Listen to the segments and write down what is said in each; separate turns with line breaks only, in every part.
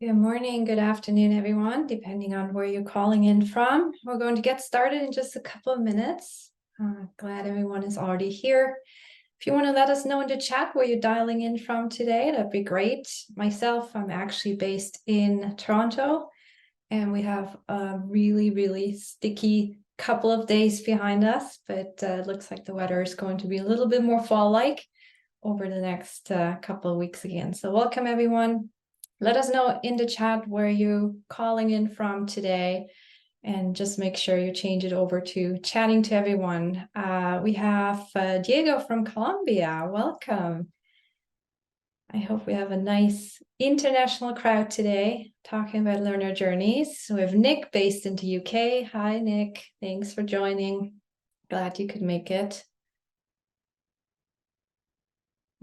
Good morning, good afternoon, everyone, depending on where you're calling in from. We're going to get started in just a couple of minutes. Glad everyone is already here. If you want to let us know in the chat where you're dialing in from today, that'd be great. Myself, I'm actually based in Toronto, and we have a really sticky couple of days behind us, but it looks like the weather is going to be a little bit more fall-like over the next couple of weeks again. So welcome, everyone. Let us know in the chat where you're calling in from today, and just make sure you change it over to chatting to everyone. We have Diego from Colombia. Welcome. I hope we have a nice international crowd today talking about learner journeys. We have Nick based in the UK. Hi, Nick. Thanks for joining. Glad you could make it.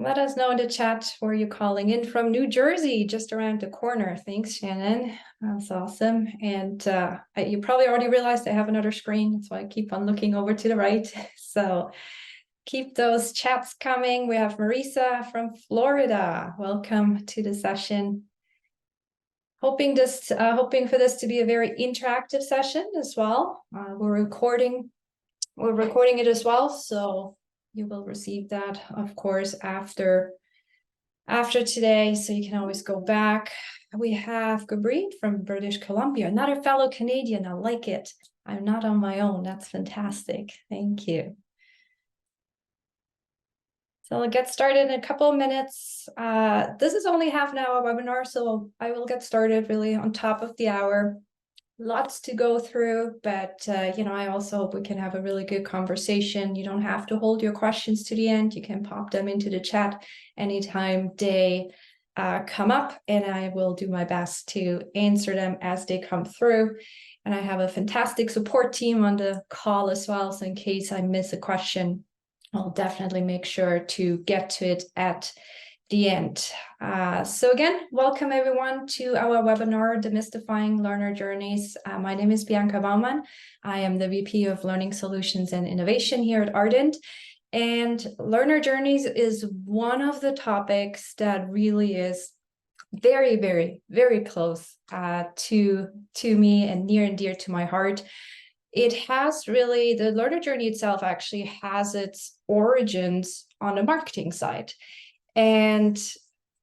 Let us know in the chat where you're calling in from. New Jersey, just around the corner. Thanks, Shannon. That's awesome. And you probably already realized I have another screen. That's why I keep on looking over to the right. So keep those chats coming. We have Marisa from Florida. Welcome to the session. Hoping for this to be a very interactive session as well. We're recording it as well, so you will receive that, of course, after today, so you can always go back. We have Gabri from British Columbia, another fellow Canadian. I like it. I'm not on my own. That's fantastic. Thank you. So I'll get started in a couple of minutes. This is only half an hour webinar, so I will get started really on top of the hour. Lots to go through, but I also hope we can have a really good conversation. You don't have to hold your questions to the end. You can pop them into the chat anytime they come up, and I will do my best to answer them as they come through. And I have a fantastic support team on the call as well, so in case I miss a question, I'll definitely make sure to get to it at the end. So again, welcome everyone to our webinar, Demystifying Learner Journeys. My name is Bianca Baumann. I am the VP of Learning Solutions and Innovation here at Ardent. And Learner Journeys is one of the topics that really is very close to me and near and dear to my heart. It has really, the learner journey itself actually has its origins on the marketing side. And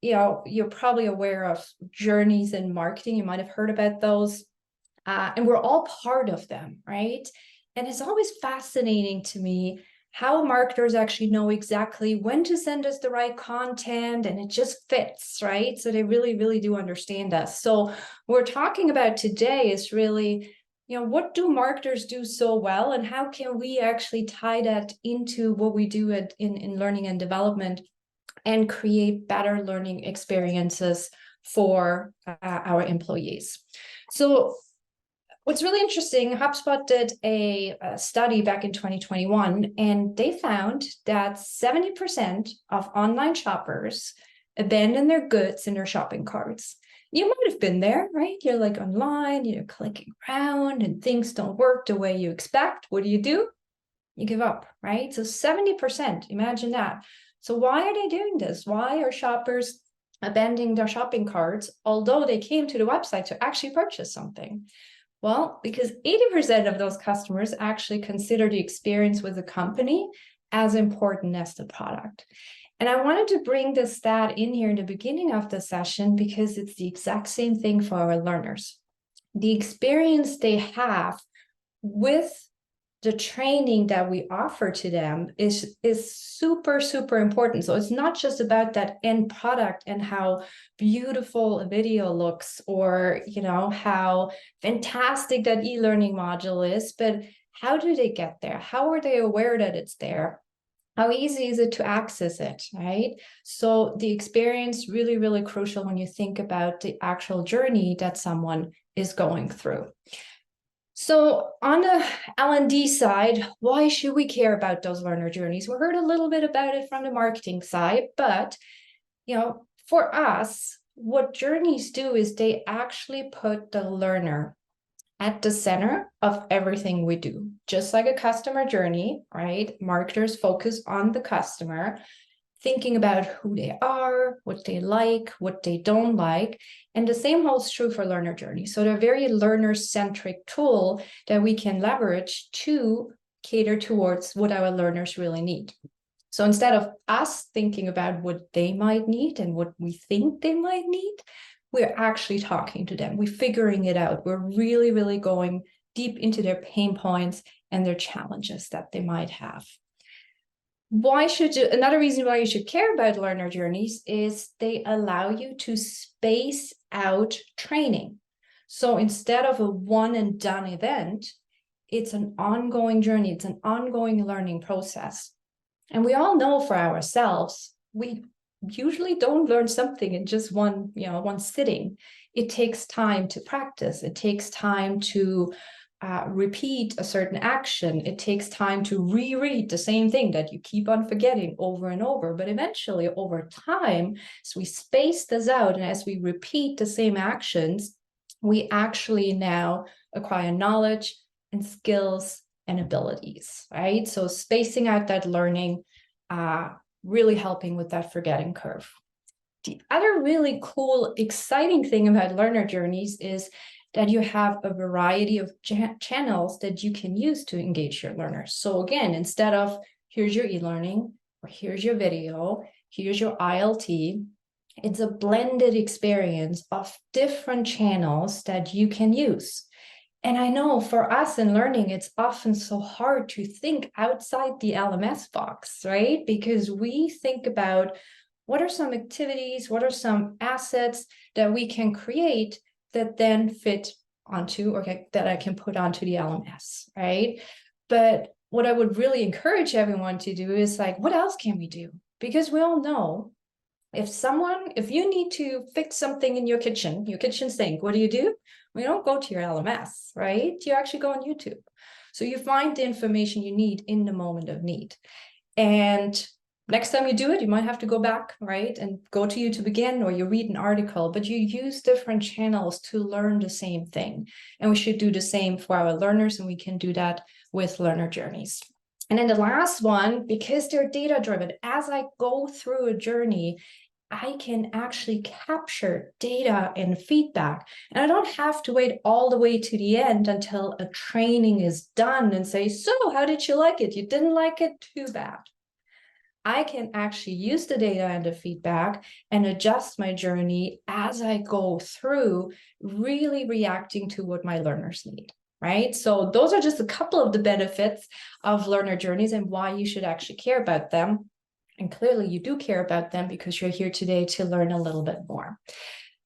you're probably aware of journeys in marketing. You might have heard about those. And we're all part of them, right? And it's always fascinating to me how marketers actually know exactly when to send us the right content, and it just fits, right? So they really do understand us. So what we're talking about today is really, what do marketers do so well, and how can we actually tie that into what we do in learning and development and create better learning experiences for our employees. So what's really interesting, HubSpot did a study back in 2021, and they found that 70% of online shoppers abandon their goods in their shopping carts. You might have been there, right? You're like online, you're clicking around and things don't work the way you expect. What do? You give up, right? So 70%, imagine that. So why are they doing this? Why are shoppers abandoning their shopping carts, although they came to the website to actually purchase something? Well, because 80% of those customers actually consider the experience with the company as important as the product. And I wanted to bring this stat in here in the beginning of the session because it's the exact same thing for our learners. The experience they have with the training that we offer to them is super important. So it's not just about that end product and how beautiful a video looks, or how fantastic that e-learning module is, but how do they get there? How are they aware that it's there? How easy is it to access it, right? So the experience really crucial when you think about the actual journey that someone is going through. So on the L&D side, why should we care about those learner journeys? We heard a little bit about it from the marketing side, but for us, what journeys do is they actually put the learner at the center of everything we do. Just like a customer journey, right? Marketers focus on the customer. thinking about who they are, what they like, what they don't like. And the same holds true for learner journeys. So they're a very learner-centric tool that we can leverage to cater towards what our learners really need. So instead of us thinking about what they might need and what we think they might need, we're actually talking to them. We're figuring it out. We're really, really going deep into their pain points and their challenges that they might have. Another reason why you should care about learner journeys is they allow you to space out training. So instead of a one and done event, it's an ongoing journey. It's an ongoing learning process. And we all know for ourselves, we usually don't learn something in just one sitting. It takes time to practice. It takes time to repeat a certain action. It takes time to reread the same thing that you keep on forgetting over and over. But eventually, over time, as we space this out and as we repeat the same actions, we actually now acquire knowledge and skills and abilities, right? So spacing out that learning, really helping with that forgetting curve. The other really cool, exciting thing about learner journeys is that you have a variety of channels that you can use to engage your learners. So again, instead of here's your e-learning, or here's your video, here's your ILT, it's a blended experience of different channels that you can use. And I know for us in learning, it's often so hard to think outside the LMS box, right? Because we think about what are some activities, what are some assets that we can create that then fit onto, or that I can put onto the LMS, right? But what I would really encourage everyone to do is like, what else can we do? Because we all know if you need to fix something in your kitchen sink, what do? We don't go to your LMS, right? You actually go on YouTube. So you find the information you need in the moment of need. And next time you do it, you might have to go back, right? And go to YouTube again, or you read an article, but you use different channels to learn the same thing. And we should do the same for our learners, and we can do that with learner journeys. And then the last one, because they're data-driven, as I go through a journey, I can actually capture data and feedback. And I don't have to wait all the way to the end until a training is done and say, so how did you like it? You didn't like it? Too bad. I can actually use the data and the feedback and adjust my journey as I go through, really reacting to what my learners need, right? So those are just a couple of the benefits of learner journeys and why you should actually care about them. And clearly you do care about them because you're here today to learn a little bit more.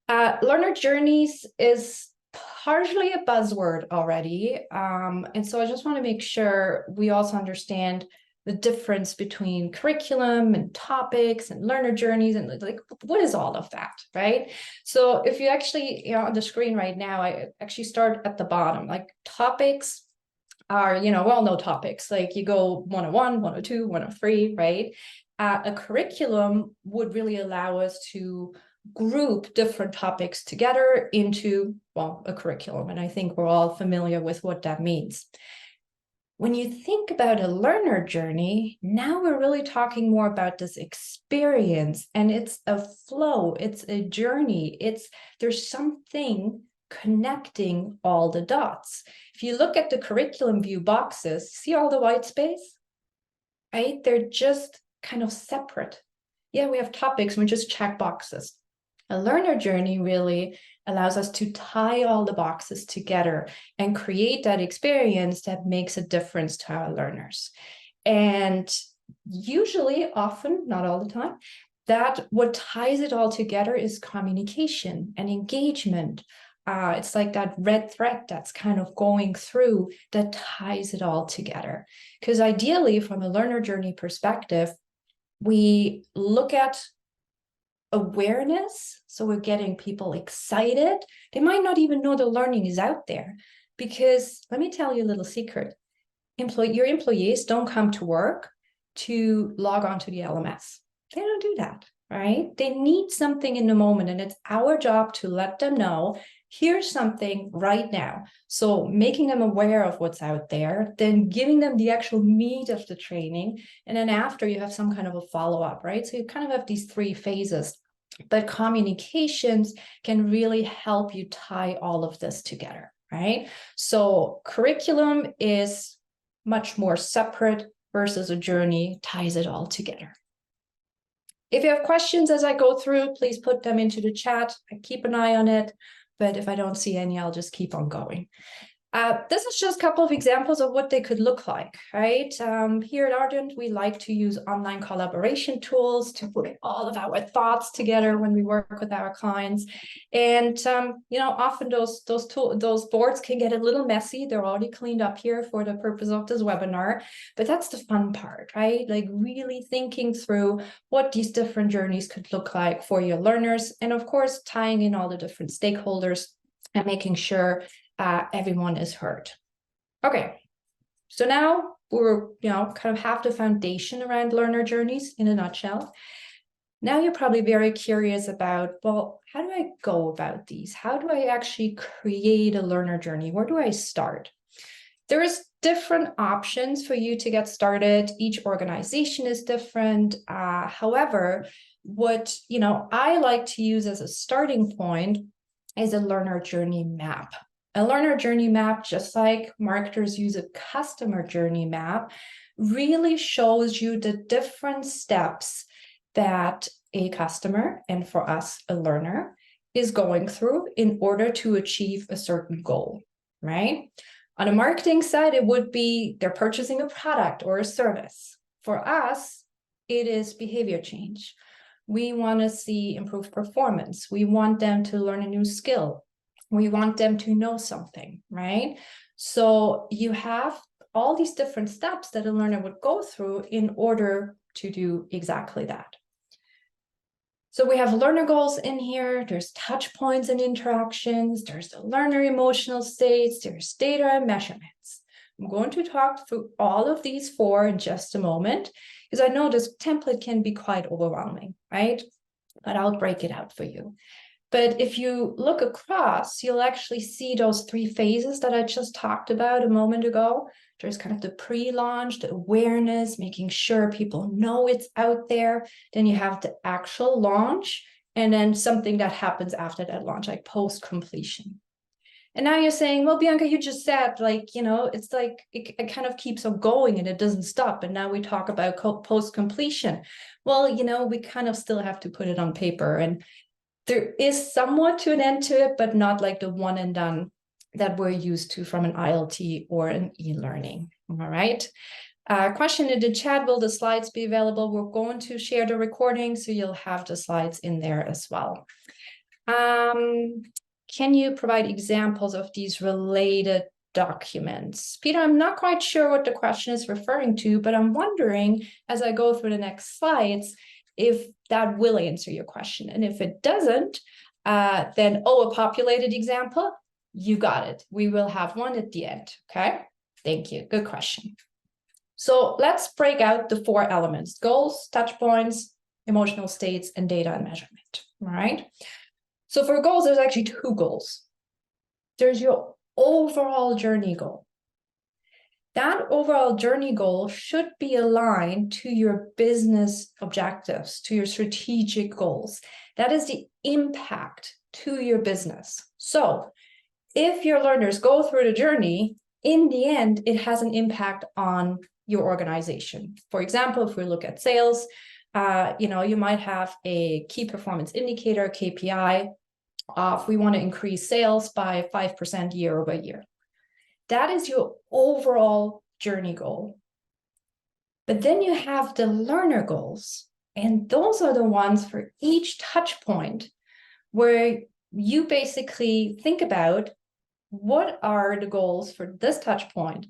Learner journeys is partially a buzzword already. And so I just want to make sure we also understand the difference between curriculum and topics and learner journeys and like, what is all of that, right? So if you actually, on the screen right now, I actually start at the bottom, like topics are, we all know topics, like you go 101, 102, 103, right? A curriculum would really allow us to group different topics together into, a curriculum. And I think we're all familiar with what that means. When you think about a learner journey, now we're really talking more about this experience, and it's a flow, it's a journey, there's something connecting all the dots. If you look at the curriculum view boxes, see all the white space, right? They're just kind of separate. Yeah, we have topics, we just check boxes. A learner journey really allows us to tie all the boxes together and create that experience that makes a difference to our learners. And usually, often, not all the time, that what ties it all together is communication and engagement. It's like that red thread that's kind of going through that ties it all together. Because ideally, from a learner journey perspective, we look at awareness. So we're getting people excited. They might not even know the learning is out there. Because let me tell you a little secret. Your employees don't come to work to log on to the LMS. They don't do that, right? They need something in the moment, and it's our job to let them know here's something right now. So making them aware of what's out there, then giving them the actual meat of the training. And then after, you have some kind of a follow-up, right? So you kind of have these three phases. But communications can really help you tie all of this together, right? So curriculum is much more separate versus a journey ties it all together. If you have questions as I go through, please put them into the chat. I keep an eye on it, but if I don't see any, I'll just keep on going. This is just a couple of examples of what they could look like, right? Here at Ardent, we like to use online collaboration tools to put all of our thoughts together when we work with our clients. And, often those boards can get a little messy. They're already cleaned up here for the purpose of this webinar, but that's the fun part, right? Like really thinking through what these different journeys could look like for your learners. And of course, tying in all the different stakeholders and making sure everyone is heard. Okay, so now we're kind of have the foundation around learner journeys in a nutshell. Now you're probably very curious about, well, how do I go about these? How do I actually create a learner journey? Where do I start? There's different options for you to get started. Each organization is different. However, what I like to use as a starting point is a learner journey map. A learner journey map, just like marketers use a customer journey map, really shows you the different steps that a customer, and for us, a learner, is going through in order to achieve a certain goal, right? On a marketing side, it would be they're purchasing a product or a service. For us, it is behavior change. We want to see improved performance. We want them to learn a new skill. We want them to know something, right? So you have all these different steps that a learner would go through in order to do exactly that. So we have learner goals in here, there's touch points and interactions, there's the learner emotional states, there's data and measurements. I'm going to talk through all of these four in just a moment, because I know this template can be quite overwhelming, right? But I'll break it out for you. But if you look across, you'll actually see those three phases that I just talked about a moment ago. There's kind of the pre-launch, the awareness, making sure people know it's out there. Then you have the actual launch, and then something that happens after that launch, like post-completion. And now you're saying, well, Bianca, you just said, it's like it kind of keeps on going and it doesn't stop. And now we talk about post-completion. Well, we kind of still have to put it on paper. And there is somewhat to an end to it, but not like the one and done that we're used to from an ILT or an e-learning. All right. Question in the chat, will the slides be available? We're going to share the recording, so you'll have the slides in there as well. Can you provide examples of these related documents? Peter, I'm not quite sure what the question is referring to, but I'm wondering, as I go through the next slides, if that will answer your question. And if it doesn't, then, a populated example, you got it. We will have one at the end, okay? Thank you, good question. So let's break out the four elements: goals, touch points, emotional states, and data and measurement, all right? So for goals, there's actually two goals. There's your overall journey goal. That overall journey goal should be aligned to your business objectives, to your strategic goals. That is the impact to your business. So if your learners go through the journey, in the end, it has an impact on your organization. For example, if we look at sales, you might have a key performance indicator, KPI, of we want to increase sales by 5% year over year. That is your overall journey goal. But then you have the learner goals, and those are the ones for each touch point where you basically think about what are the goals for this touch point.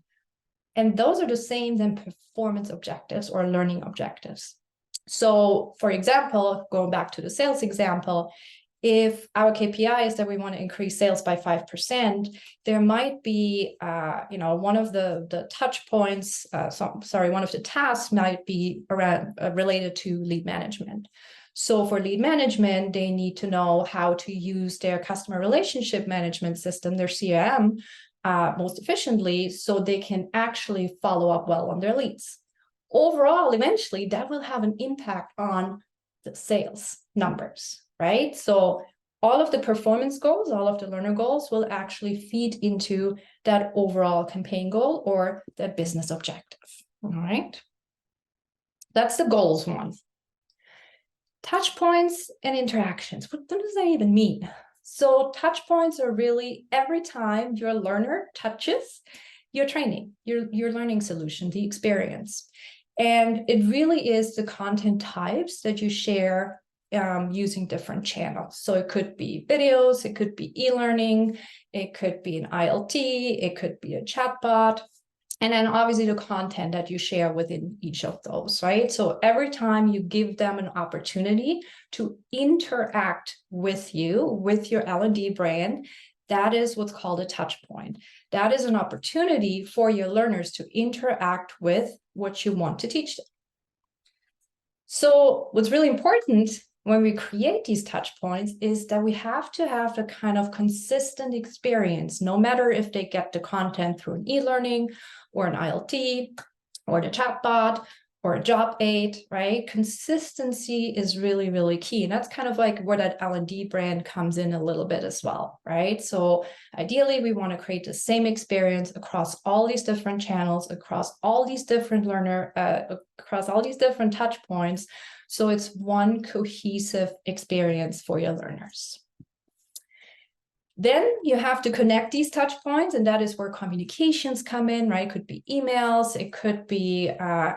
And those are the same than performance objectives or learning objectives. So for example, going back to the sales example, If our KPI is that we want to increase sales by 5%, there might be, one of the touch points, one of the tasks might be around related to lead management. So for lead management, they need to know how to use their customer relationship management system, their CRM, most efficiently, so they can actually follow up well on their leads. Overall, eventually, that will have an impact on the sales numbers, right? So all of the performance goals, all of the learner goals will actually feed into that overall campaign goal or that business objective, all right? That's the goals one. Touch points and interactions. What does that even mean? So touch points are really every time your learner touches your training, your learning solution, the experience. And it really is the content types that you share using different channels. So it could be videos, it could be e-learning, it could be an ILT, it could be a chatbot, and then obviously the content that you share within each of those, right? So every time you give them an opportunity to interact with you, with your L&D brand, that is what's called a touch point. That is an opportunity for your learners to interact with what you want to teach them. So what's really important when we create these touch points is that we have to have a kind of consistent experience, no matter if they get the content through an e-learning or an ILT or the chatbot or a job aid, right? Consistency is really, really key. And that's kind of like where that L&D brand comes in a little bit as well, right? So ideally, we want to create the same experience across all these different channels, across all these different across all these different touch points. So it's one cohesive experience for your learners. Then you have to connect these touch points, and that is where communications come in, right? It could be emails, it could be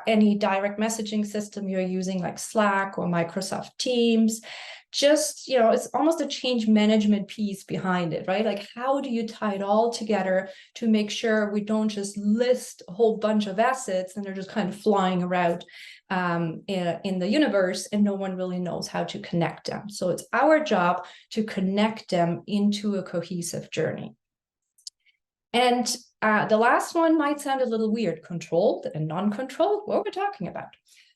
any direct messaging system you're using like Slack or Microsoft Teams. Just, it's almost a change management piece behind it, right? Like, how do you tie it all together to make sure we don't just list a whole bunch of assets and they're just kind of flying around in the universe and no one really knows how to connect them. So it's our job to connect them into a cohesive journey. And the last one might sound a little weird, controlled and non-controlled. What are we talking about?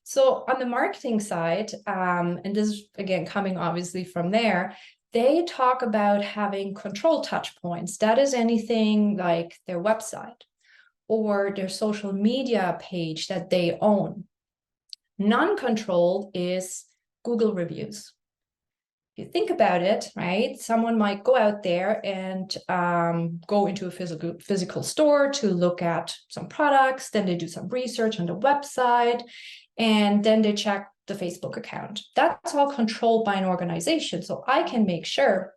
So on the marketing side, and this is again coming obviously from there, they talk about having control touch points. That is anything like their website or their social media page that they own. Non-controlled is Google reviews. If you think about it, right, someone might go out there and go into a physical store to look at some products, then they do some research on the website, and then they check the Facebook account. That's all controlled by an organization, so I can make sure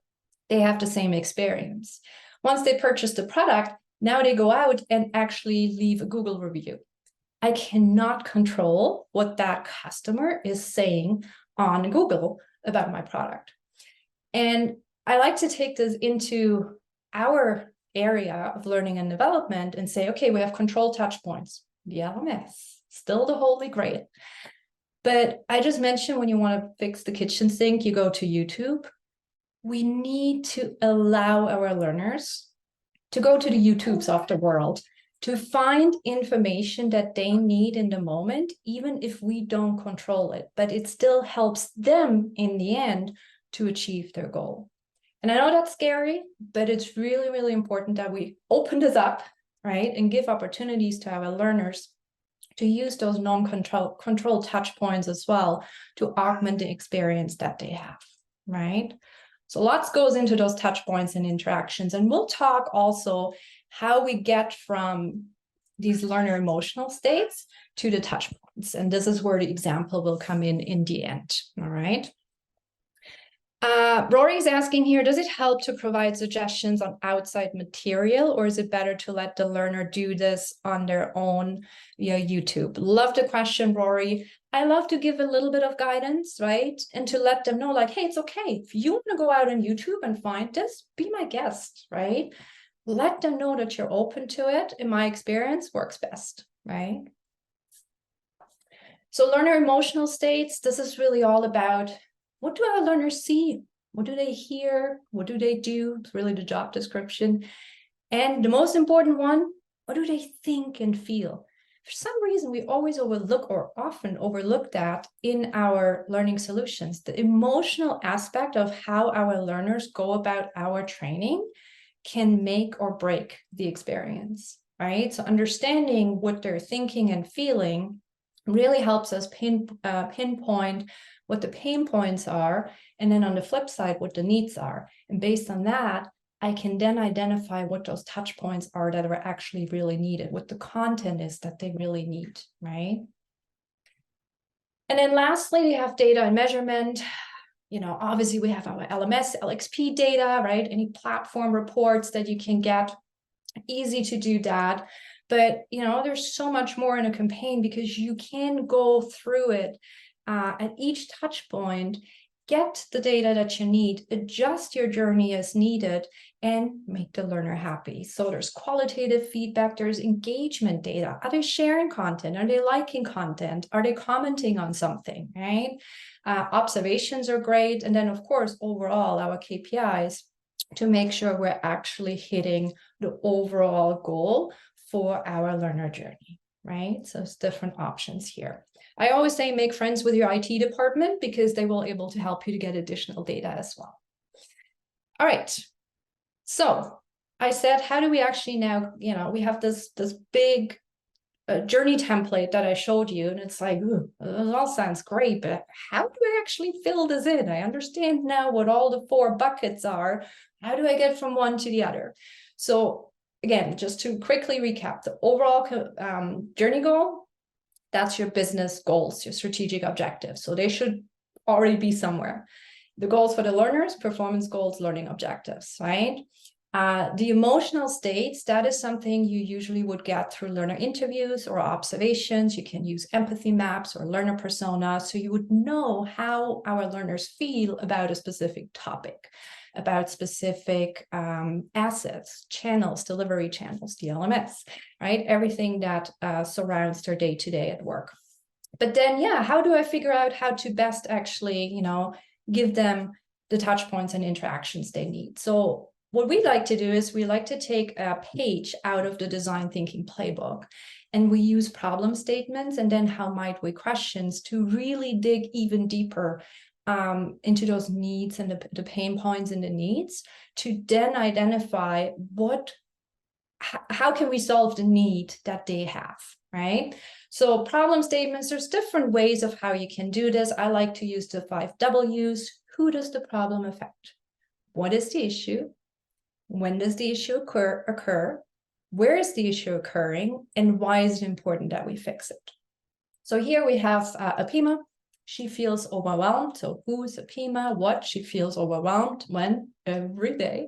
they have the same experience. Once they purchase the product, now they go out and actually leave a Google review. I cannot control what that customer is saying on Google about my product. And I like to take this into our area of learning and development and say, okay, we have control touch points, the LMS, still the holy grail. But I just mentioned when you want to fix the kitchen sink, you go to YouTube. We need to allow our learners to go to the YouTubes of the world to find information that they need in the moment, even if we don't control it, but it still helps them in the end to achieve their goal. And I know that's scary, but it's really, really important that we open this up, right? And give opportunities to our learners to use those non-control touch points as well to augment the experience that they have, right? So lots goes into those touch points and interactions. And we'll talk also how we get from these learner emotional states to the touch points. And this is where the example will come in the end, all right? Rory is asking here, does it help to provide suggestions on outside material, or is it better to let the learner do this on their own via YouTube? Love the question, Rory. I love to give a little bit of guidance, right? And to let them know, like, hey, it's okay. If you want to go out on YouTube and find this, be my guest, right? Let them know that you're open to it. In my experience, works best, right? So learner emotional states, this is really all about, what do our learners see What do they hear? What do they do? It's really the job description. And the most important one, what do they think and feel? For some reason, we always overlook, or often overlook, that in our learning solutions. The emotional aspect of how our learners go about our training can make or break the experience, right? So understanding what they're thinking and feeling really helps us pinpoint what the pain points are, and then on the flip side, what the needs are. And based on that, I can then identify what those touch points are that are actually really needed, what the content is that they really need, right? And then lastly, we have data and measurement. Obviously we have our LMS, LXP data, right? Any platform reports that you can get, easy to do that. But, there's so much more in a campaign, because you can go through it at each touch point, get the data that you need, adjust your journey as needed, and make the learner happy. So there's qualitative feedback, there's engagement data. Are they sharing content? Are they liking content? Are they commenting on something, right? Observations are great. And then, of course, overall, our KPIs to make sure we're actually hitting the overall goal for our learner journey, right? So it's different options here. I always say make friends with your IT department, because they will be able to help you to get additional data as well. All right. So I said, how do we actually now, we have this big journey template that I showed you, and it's like, ooh, it all sounds great, but how do I actually fill this in? I understand now what all the 4 buckets are. How do I get from one to the other? So again, just to quickly recap, the overall journey goal, that's your business goals, your strategic objectives. So they should already be somewhere. The goals for the learners, performance goals, learning objectives, right? The emotional states, that is something you usually would get through learner interviews or observations. You can use empathy maps or learner personas, so you would know how our learners feel about a specific topic, about specific assets, channels, delivery channels, the LMS, right? Everything that surrounds their day-to-day at work. But then, how do I figure out how to best actually, give them the touch points and interactions they need? So what we like to do is we like to take a page out of the design thinking playbook, and we use problem statements and then how might we questions to really dig even deeper into those needs and the pain points and the needs, to then identify how can we solve the need that they have, right? So problem statements, there's different ways of how you can do this. I like to use the 5 W's. Who does the problem affect? What is the issue? When does the issue occur? Where is the issue occurring? And why is it important that we fix it? So here we have Apima. She feels overwhelmed. So who's Apima? What? She feels overwhelmed. When? Every day.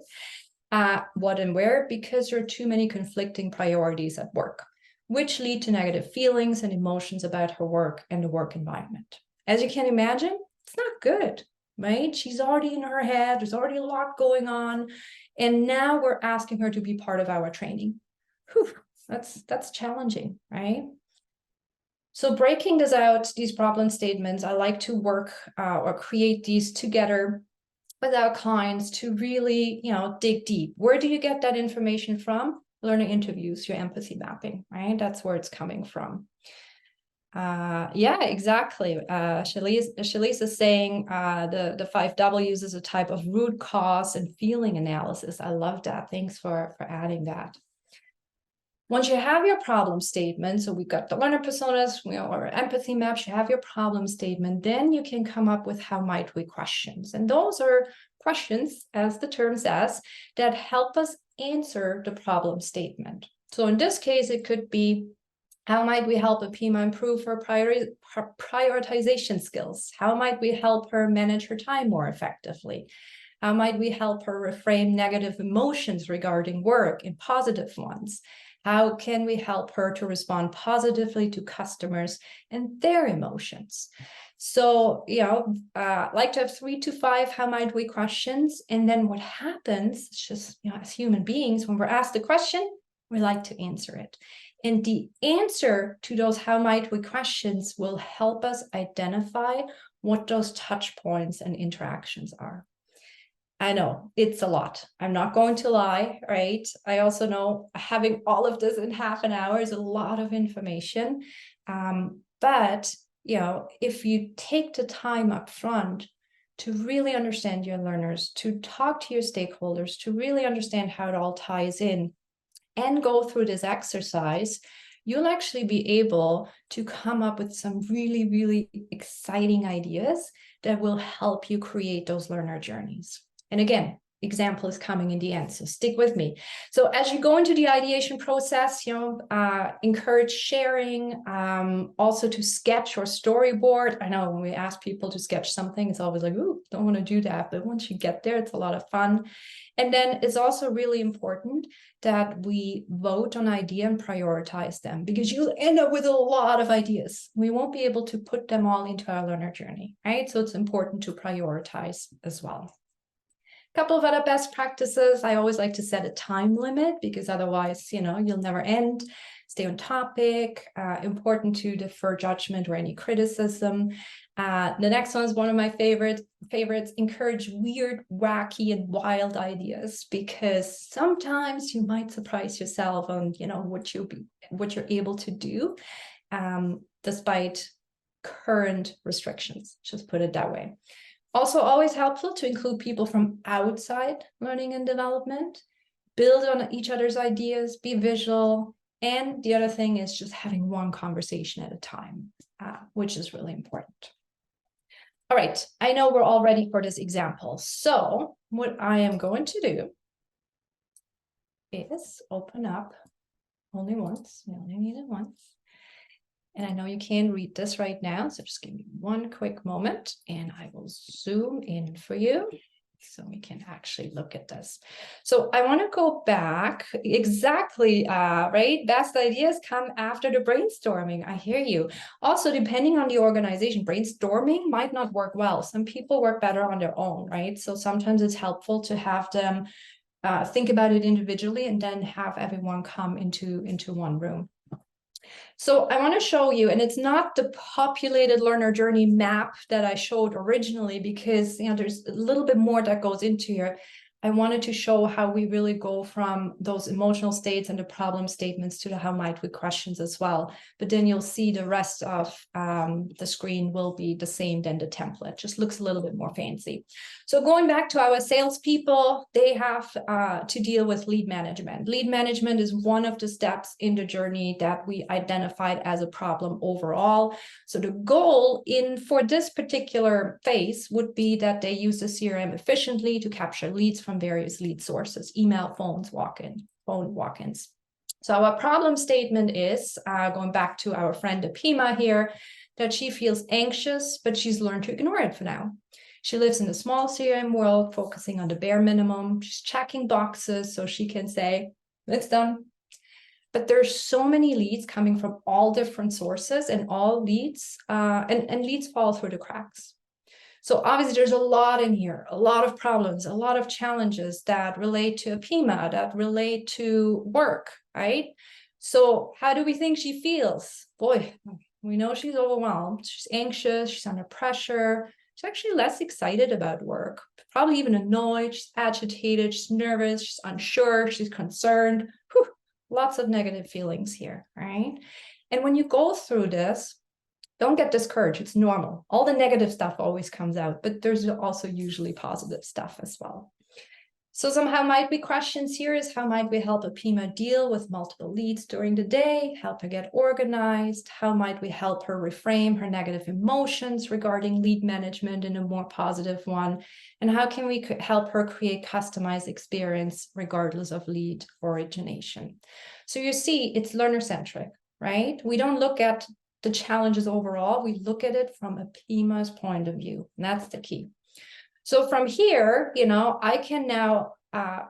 What and where? Because there are too many conflicting priorities at work, which lead to negative feelings and emotions about her work and the work environment. As you can imagine, it's not good, right? She's already in her head. There's already a lot going on. And now we're asking her to be part of our training. Whew, that's challenging, right? So breaking this out, these problem statements, I like to work or create these together with our clients to really, dig deep. Where do you get that information from? Learner interviews, your empathy mapping, right? That's where it's coming from. Yeah, exactly. Shalise is saying the 5 W's is a type of root cause and feeling analysis. I love that. Thanks for adding that. Once you have your problem statement, so we've got the learner personas, or empathy maps, you have your problem statement, then you can come up with how might we questions. And those are questions, as the term says, that help us answer the problem statement. So in this case, it could be, how might we help Apima improve her prioritization skills? How might we help her manage her time more effectively? How might we help her reframe negative emotions regarding work in positive ones? How can we help her to respond positively to customers and their emotions? So, like to have 3 to 5 how might we questions. And then what happens, it's just, as human beings, when we're asked a question, we like to answer it. And the answer to those how might we questions will help us identify what those touch points and interactions are. I know it's a lot. I'm not going to lie, right? I also know having all of this in half an hour is a lot of information. But, if you take the time up front to really understand your learners, to talk to your stakeholders, to really understand how it all ties in, and go through this exercise, you'll actually be able to come up with some really, really exciting ideas that will help you create those learner journeys. And again, example is coming in the end, so stick with me. So as you go into the ideation process, encourage sharing, also to sketch or storyboard. I know when we ask people to sketch something, it's always like, ooh, don't want to do that. But once you get there, it's a lot of fun. And then it's also really important that we vote on idea and prioritize them, because you'll end up with a lot of ideas. We won't be able to put them all into our learner journey, right? So it's important to prioritize as well. Couple of other best practices. I always like to set a time limit, because otherwise, you'll never end. Stay on topic. Important to defer judgment or any criticism. The next one is one of my favorites. Encourage weird, wacky, and wild ideas, because sometimes you might surprise yourself on what you're able to do, despite current restrictions. Just put it that way. Also, always helpful to include people from outside learning and development, build on each other's ideas, be visual. And the other thing is just having one conversation at a time, which is really important. All right, I know we're all ready for this example. So what I am going to do is open up only once. We only need it once. And I know you can't read this right now, so just give me one quick moment and I will zoom in for you so we can actually look at this. So I want to go back exactly, right? Best ideas come after the brainstorming. I hear you. Also, depending on the organization, brainstorming might not work well. Some people work better on their own, right? So sometimes it's helpful to have them think about it individually and then have everyone come into one room. So I want to show you, and it's not the populated learner journey map that I showed originally, because there's a little bit more that goes into here. I wanted to show how we really go from those emotional states and the problem statements to the how might we questions as well. But then you'll see the rest of the screen will be the same than the template, just looks a little bit more fancy. So going back to our salespeople, they have to deal with lead management. Lead management is one of the steps in the journey that we identified as a problem overall. So the goal for this particular phase would be that they use the CRM efficiently to capture leads from various lead sources, email, phone walk-ins. So our problem statement is, going back to our friend Apima here, that she feels anxious, but she's learned to ignore it for now. She lives in a small CRM world, focusing on the bare minimum. She's checking boxes so she can say, it's done. But there's so many leads coming from all different sources, and all leads, and leads fall through the cracks. So obviously there's a lot in here, a lot of problems, a lot of challenges that relate to Apima, that relate to work, right? So how do we think she feels? Boy, we know she's overwhelmed, she's anxious, she's under pressure, she's actually less excited about work, probably even annoyed, she's agitated, she's nervous, she's unsure, she's concerned. Whew, lots of negative feelings here, right? And when you go through this, don't get discouraged. It's normal. All the negative stuff always comes out, but there's also usually positive stuff as well. So some how might we questions here is, how might we help Apima deal with multiple leads during the day, help her get organized? How might we help her reframe her negative emotions regarding lead management in a more positive one? And how can we help her create customized experience regardless of lead origination? So you see, it's learner-centric, right? We don't look at the challenges overall, we look at it from Apima's point of view, and that's the key. So from here, I can now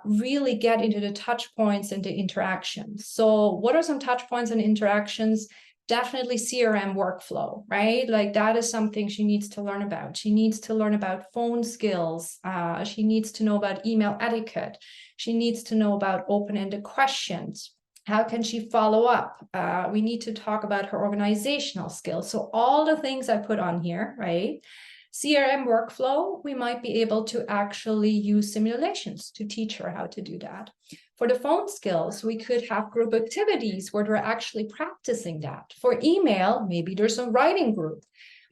really get into the touch points and the interactions. So what are some touch points and interactions? Definitely CRM workflow, right? Like that is something she needs to learn about. She needs to learn about phone skills. She needs to know about email etiquette. She needs to know about open-ended questions. How can she follow up? We need to talk about her organizational skills. So all the things I put on here, right? CRM workflow, we might be able to actually use simulations to teach her how to do that. For the phone skills, we could have group activities where they're actually practicing that. For email, maybe there's a writing group.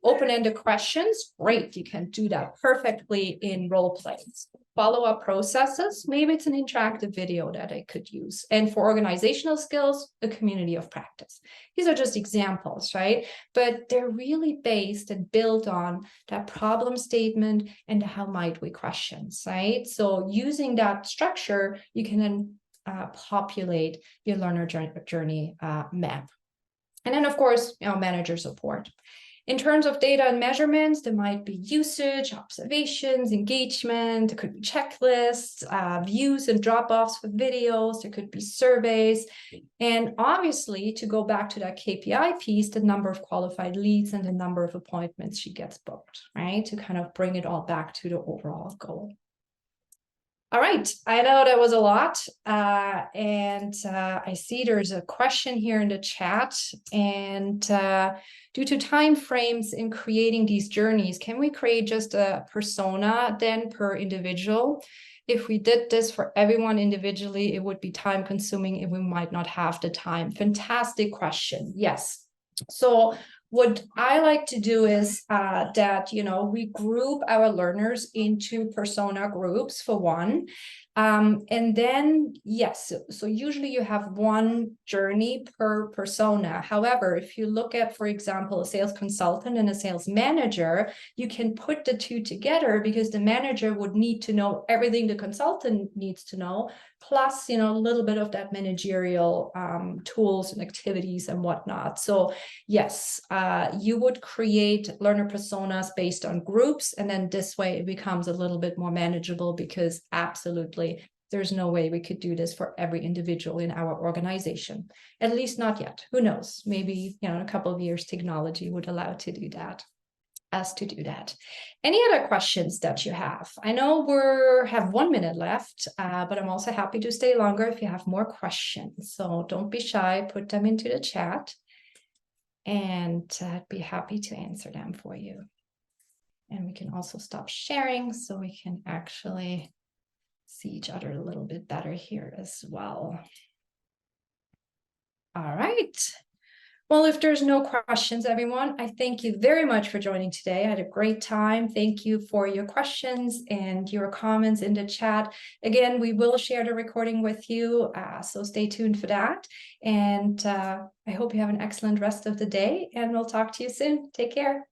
Open-ended questions, great, you can do that perfectly in role plays. Follow-up processes, maybe it's an interactive video that I could use. And for organizational skills, a community of practice. These are just examples, right? But they're really based and built on that problem statement and how might we questions, right? So using that structure, you can then populate your learner journey map. And then, of course, manager support. In terms of data and measurements, there might be usage, observations, engagement, there could be checklists, views and drop-offs for videos, there could be surveys. And obviously, to go back to that KPI piece, the number of qualified leads and the number of appointments she gets booked, right? To kind of bring it all back to the overall goal. All right, I know that was a lot, and I see there's a question here in the chat, and due to time frames in creating these journeys, can we create just a persona then per individual? If we did this for everyone individually, it would be time consuming and we might not have the time. Fantastic question. Yes. So what I like to do is that, we group our learners into persona groups for one. And then, yes, so usually you have one journey per persona. However, if you look at, for example, a sales consultant and a sales manager, you can put the two together because the manager would need to know everything the consultant needs to know, plus, a little bit of that managerial tools and activities and whatnot. So yes, you would create learner personas based on groups, and then this way it becomes a little bit more manageable because absolutely there's no way we could do this for every individual in our organization, at least not yet. Who knows? Maybe in a couple of years technology would allow to do that. Any other questions that you have? I know we have 1 minute left, but I'm also happy to stay longer if you have more questions. So don't be shy, put them into the chat, and I'd be happy to answer them for you. And we can also stop sharing so we can actually see each other a little bit better here as well. All right. Well, if there's no questions, everyone, I thank you very much for joining today. I had a great time. Thank you for your questions and your comments in the chat. Again, we will share the recording with you, so stay tuned for that. And I hope you have an excellent rest of the day, and we'll talk to you soon. Take care.